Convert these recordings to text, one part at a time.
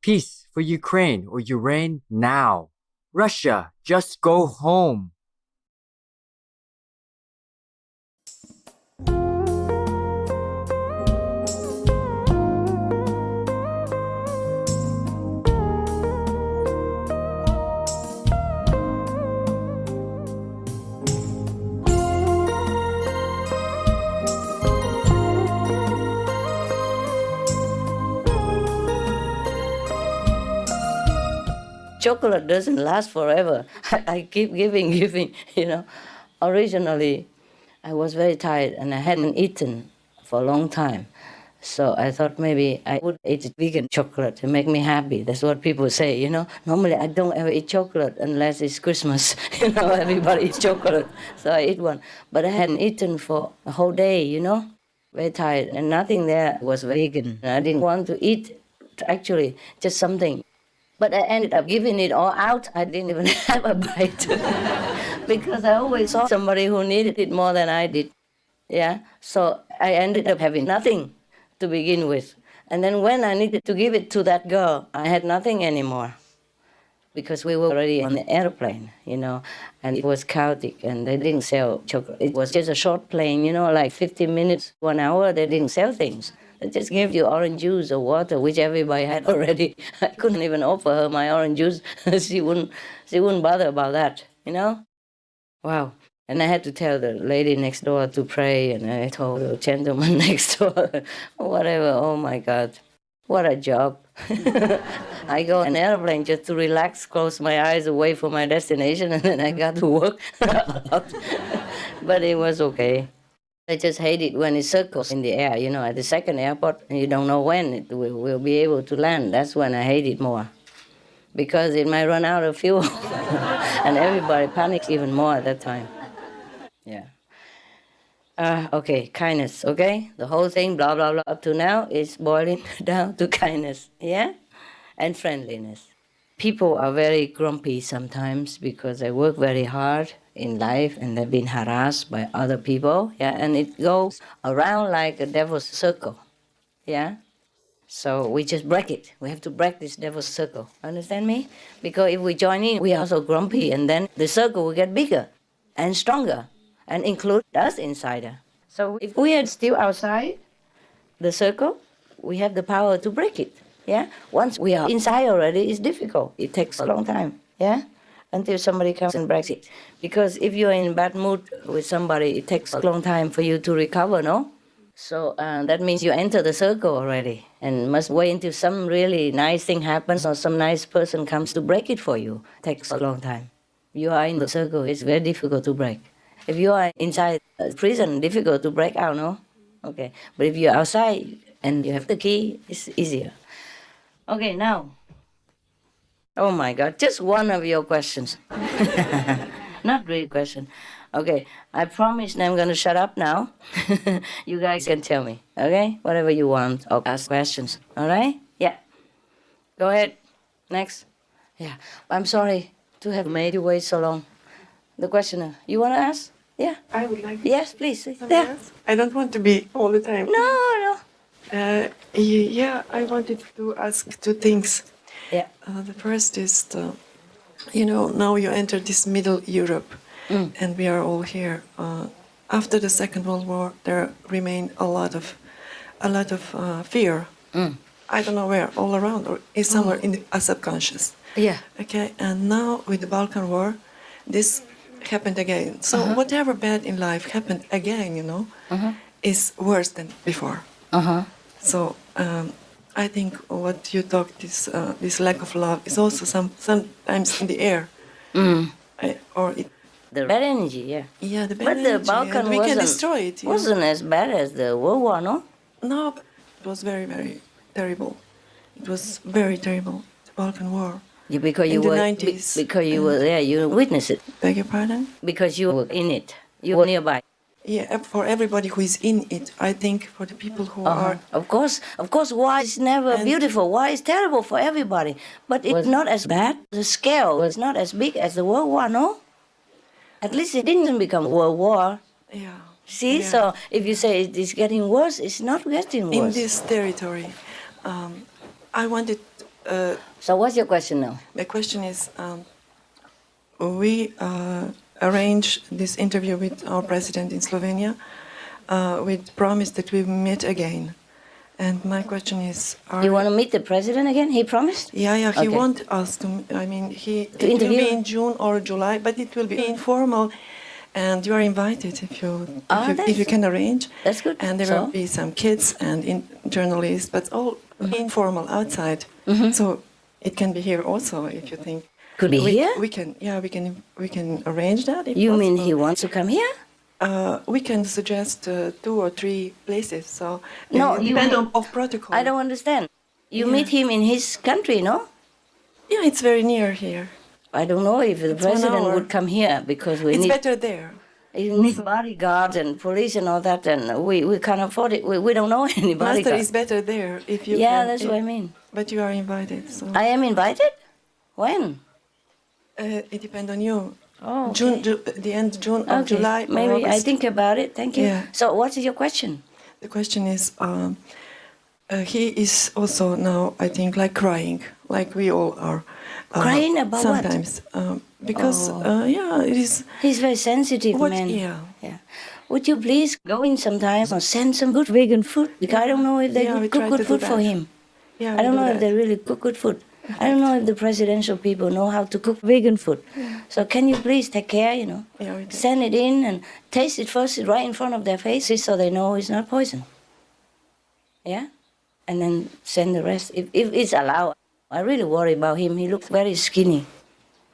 Peace for Ukraine or Ukraine now. Russia, just go home. Chocolate doesn't last forever. I keep giving, you know. Originally, I was very tired and I hadn't eaten for a long time. So I thought maybe I would eat vegan chocolate to make me happy. That's what people say, you know. Normally I don't ever eat chocolate unless it's Christmas. You know, everybody eats chocolate. So I eat one. But I hadn't eaten for a whole day, you know. Very tired and nothing there was vegan. I didn't want to eat actually just something. But I ended up giving it all out. I didn't even have a bite because I always saw somebody who needed it more than I did. Yeah, so I ended up having nothing to begin with. And then when I needed to give it to that girl, I had nothing anymore because we were already on the airplane, you know, and it was chaotic and they didn't sell chocolate. It was just a short plane, you know, like 15 minutes, 1 hour, they didn't sell things. They just gave you orange juice or water, which everybody had already. I couldn't even offer her my orange juice. she wouldn't bother about that, you know? Wow. And I had to tell the lady next door to pray, and I told the gentleman next door, whatever. Oh my God, what a job. I go on an airplane just to relax, close my eyes away from my destination, and then I got to work. But it was okay. I just hate it when it circles in the air, you know, at the second airport, and you don't know when it will be able to land. That's when I hate it more, because it might run out of fuel, and everybody panics even more at that time. Yeah. Okay, kindness, okay? The whole thing, blah, blah, blah, up to now is boiling down to kindness, yeah? And friendliness. People are very grumpy sometimes because they work very hard in life and they've been harassed by other people, yeah? And it goes around like a devil's circle, yeah? So we just break it. We have to break this devil's circle. Understand me? Because if we join in, we are so grumpy, and then the circle will get bigger and stronger and include us inside it. So if we are still outside the circle, we have the power to break it. Yeah. Once we are inside already, it's difficult. It takes a long time. Yeah. Until somebody comes and breaks it. Because if you're in a bad mood with somebody, it takes a long time for you to recover, no? So that means you enter the circle already and must wait until some really nice thing happens or some nice person comes to break it for you. It takes a long time. You are in the circle, it's very difficult to break. If you are inside a prison, difficult to break out, no? Okay. But if you're outside and you have the key, it's easier. Okay, now. Oh my God, just one of your questions. Not really question. Okay, I promise I'm going to shut up now. You guys can tell me, okay? Whatever you want, or ask questions, all right? Yeah. Go ahead. Next. Yeah. I'm sorry to have made you wait so long. The questioner, you want to ask? Yeah. I would like Yes, please. something Yeah. else. I don't want to be all the time. No. Yeah, I wanted to ask two things. Yeah. The first is, now you enter this Middle Europe, and we are all here. After the Second World War, there remained a lot of fear. I don't know where, all around, or is somewhere in the subconscious. Yeah. Okay, and now with the Balkan War, this happened again. So whatever bad in life happened again, is worse than before. So I think what you talked, this lack of love, is also sometimes in the air. The bad energy, yeah. Yeah, the bad But energy, the Balkan and we can destroy it. wasn't as bad as the World War, no? No, but it was very, very terrible. It was very terrible, the Balkan War. Yeah, because In you the were 90s, because you were there, you witnessed it. Beg your pardon? Because you were in it, you were nearby. Yeah, for everybody who is in it, I think for the people who are... Of course, war is never And- beautiful. War is terrible for everybody, but it was not as bad. The scale was not as big as the World War, no? At least it didn't become World War. Yeah. See, yeah. so if you say it is getting worse, it's not getting In worse. this territory, I wanted So what's your question now? my question is, we arranged this interview with our president in Slovenia with promise that we will meet again. And my question is, You want to meet the president again? He promised? yeah, he Okay. want us to. I mean, it will interview? be in June or July, but it will be informal, and you are invited if you that's- can arrange. That's good. And there So? will be some kids and journalists, but all informal outside. So it can be here also if you think. Could be here? We can. Yeah, we can arrange that. If You mean he possible. wants to come here? We can suggest 2 or 3 places. So No, it you depends mean- of protocol. I don't understand. You Yeah. meet him in his country, no? Yeah, it's very near here. I don't know if the It's 1 president hour. would come here because we It's need better there. you need bodyguards and police and all that, and we can't afford it. We don't know any Master bodyguards. is better there if you. Yeah, can, that's what I mean. But you are invited, so I am invited? When? it depends on you. Oh, June, the end June or Okay, July. or maybe I August. think about it. Thank you. Yeah. So, what is your question? The question is, he is also now, I think, like crying, like we all are. Crying about what? sometimes, because Oh. yeah, it is. He's very sensitive What? man. Yeah. Would you please go in sometime or send some good vegan food? Because I don't know if they Yeah, we cook try good to do food for that. him. Yeah, I don't we know do if that. they really cook good food. I don't know if the presidential people know how to cook vegan food. So can you please take care, Yeah, we do. Send it in and taste it first right in front of their faces so they know it's not poison. Yeah? And then send the rest, if it's allowed. I really worry about him. He looks very skinny.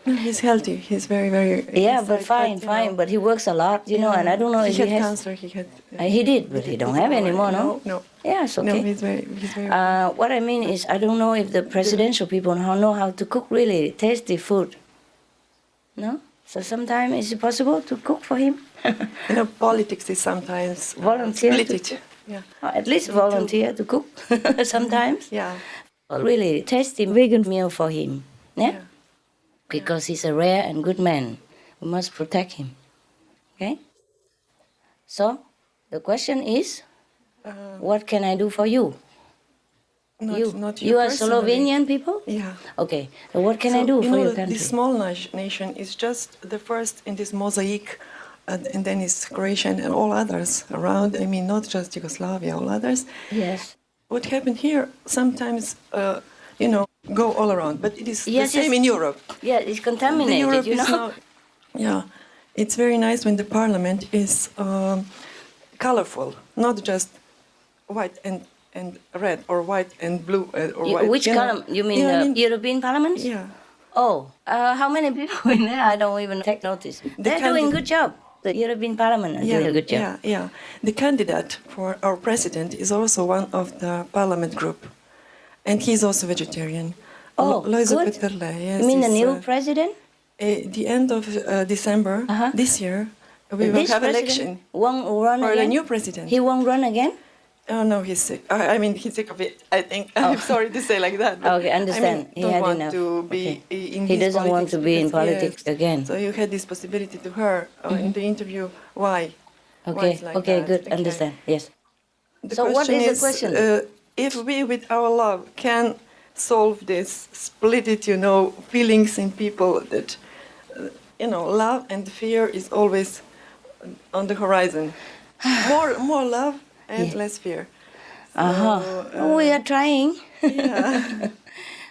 No, he's healthy. He's very, very. Yeah, he's but like fine, that, fine. But he works a lot, and I don't know if he he had has... cancer. He had. He did, but he don't have anymore, no? No. Yeah, it's No, okay. he's very. What I mean is, I don't know if the presidential people know how to cook really tasty food. No? So sometimes is it possible to cook for him? Politics is sometimes Volunteer split to it. Yeah. Or at least volunteer to cook sometimes. Yeah. Or really tasty vegan meal for him. Yeah? Yeah. Because he's a rare and good man. We must protect him. Okay? So, the question is, what can I do for you? Not you are personally. Slovenian people? Yeah. Okay. So what can I So, do you for know, your country? this small nation is just the first in this mosaic, and then it's Croatia and all others around. I mean, not just Yugoslavia, all others. Yes. What happened here sometimes, go all around, but it is Yes, the same yes. in Europe. Yeah, it's The contaminated, Europe you is know? now, yeah, it's very nice when the parliament is colorful, not just white and red or white and blue or white. Which column? You mean I the European Parliament? Yeah. Oh, how many people in there? I don't even take notice. They're doing a good job. The European Parliament is doing a good job. Yeah. The candidate for our president is also one of the parliament group, and he's also vegetarian. Oh, Loiso good. Peterle, yes, You mean the is, new president? the end of December this year, we will This have president election won't run for again? the new president. He won't run again? Oh no, he's sick. I mean, he's sick of it. I think. I'm sorry to say like that. But Okay, understand. I mean, He don't had want enough. to be Okay. in He this doesn't want to be in because- politics yes. again. So you had this possibility to her in the interview. Why? Why Okay, it's like okay, that? good, Okay. understand, yes. The So what question is the question? If we, with our love, can solve this, split it, feelings in people that, love and fear is always on the horizon. More love and Yeah. less fear. We are trying. Yeah.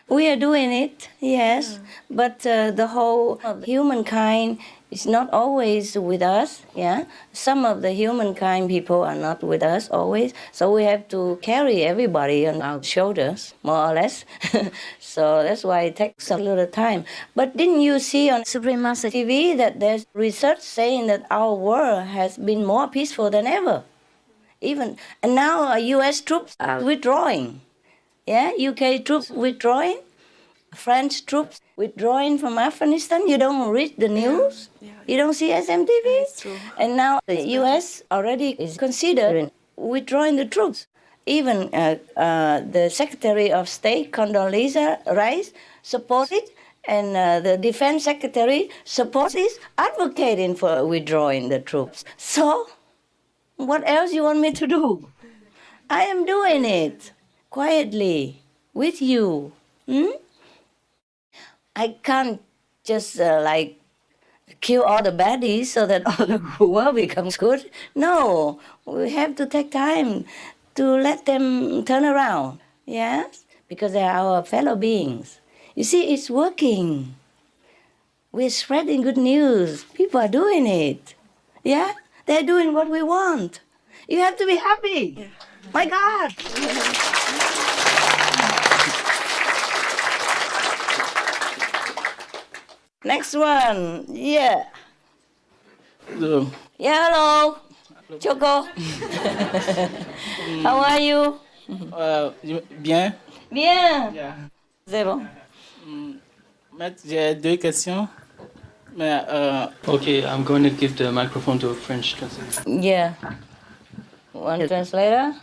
We are doing it, yes. But the whole of humankind is not always with us, yeah. Some of the humankind people are not with us always, so we have to carry everybody on our shoulders, more or less. So that's why it takes a little time. But didn't you see on Supreme Master TV that there's research saying that our world has been more peaceful than ever? And now U.S. troops are withdrawing. Yeah, UK troops withdrawing, French troops withdrawing from Afghanistan. You don't read the news. Yeah. You don't see SMTV. It's true. And now the U.S. already is considering withdrawing the troops. Even the Secretary of State, Condoleezza Rice, supported, and the Defense Secretary supports this, advocating for withdrawing the troops. So, what else you want me to do? I am doing it quietly with you. I can't just like kill all the baddies so that all the world becomes good. No, we have to take time to let them turn around. Yes, because they are our fellow beings. You see, it's working. We're spreading good news. People are doing it. Yeah, they're doing what we want. You have to be happy. Yeah. My God. Next one. Yeah. Hello. Yeah, hello. Choco. How are you? Bien. Bien. Yeah. C'est bon. Maître, j'ai deux questions. Mais, Okay, I'm going to give the microphone to a French translator. Yeah. One translator?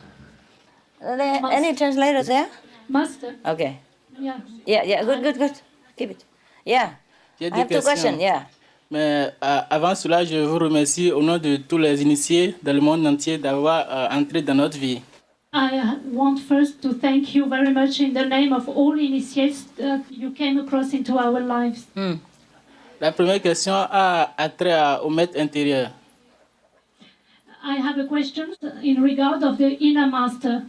Are there any translators there? Master. Okay. Yeah. Yeah, good. Keep it. Yeah. j'ai I deux have two questions. questions, yeah. Mais avant cela, je vous remercie au nom de tous les initiés dans le monde entier d'avoir entré dans notre vie. I want first to thank you very much in the name of all initiates that you came across into our lives. La première question a trait au maître intérieur. I have a question in regard of the inner master.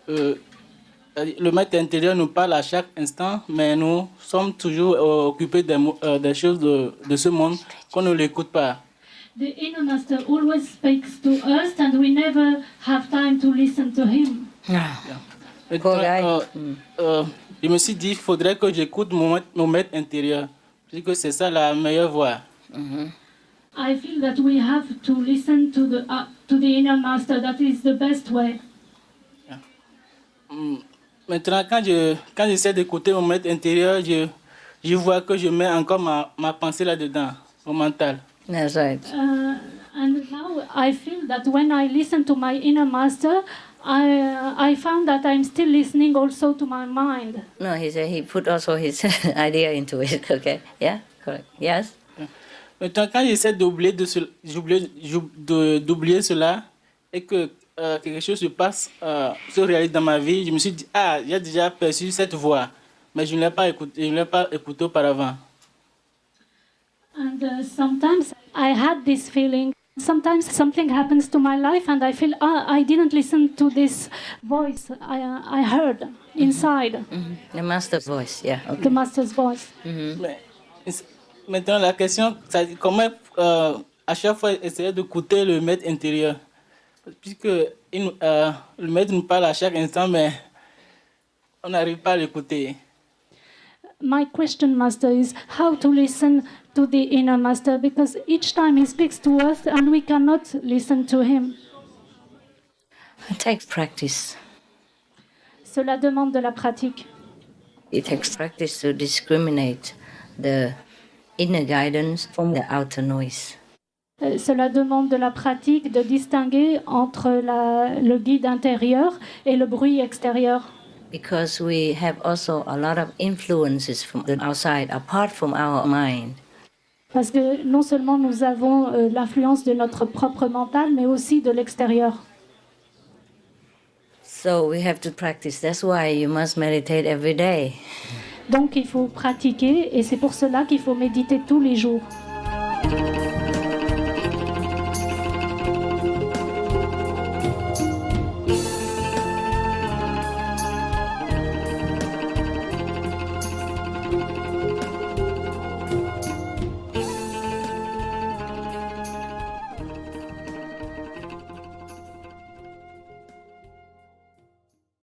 Le maître intérieur nous parle à chaque instant, mais nous sommes toujours occupés des choses de ce monde qu'on ne l'écoute pas. The inner master always speaks to us and we never have time to listen to him. Poor guy. Je me suis dit, il faudrait que j'écoute mon maître intérieur, puisque c'est ça la meilleure voie. I feel that we have to listen to the inner master. That is the best way. Maintenant, quand j'essaie d'écouter mon maître intérieur, je vois que je mets encore ma pensée là-dedans, mon mental. That's right. And now I feel that when I listen to my inner master, I found that I'm still listening also to my mind. No, he said he put also his idea into it, okay? Yeah, correct. Yes? Maintenant, quand j'essaie d'oublier d'oublier cela et que quelque chose se réalise dans ma vie, je me suis dit, j'ai déjà perçu cette voix, mais je ne l'ai pas écouté auparavant. And sometimes I had this feeling. Sometimes something happens to my life and I feel, I didn't listen to this voice I heard inside, The master's voice, yeah. Okay. the master's voice. Mais, maintenant, la question, c'est comment à chaque fois essayer d'écouter le maître intérieur, puisque le maître nous parle à chaque instant, mais on n'arrive pas à l'écouter. My question, Master, is how to listen to the inner master, because each time he speaks to us and we cannot listen to him. It takes practice. Cela demande de la pratique. It takes practice to discriminate the inner guidance from the outer noise. Cela demande de la pratique de distinguer entre le guide intérieur et le bruit extérieur. Because we have also a lot of influences from the outside, apart from our mind. Parce que non seulement nous avons l'influence de notre propre mental, mais aussi de l'extérieur. So we have to practice. That's why you must meditate every day. Donc il faut pratiquer et c'est pour cela qu'il faut méditer tous les jours.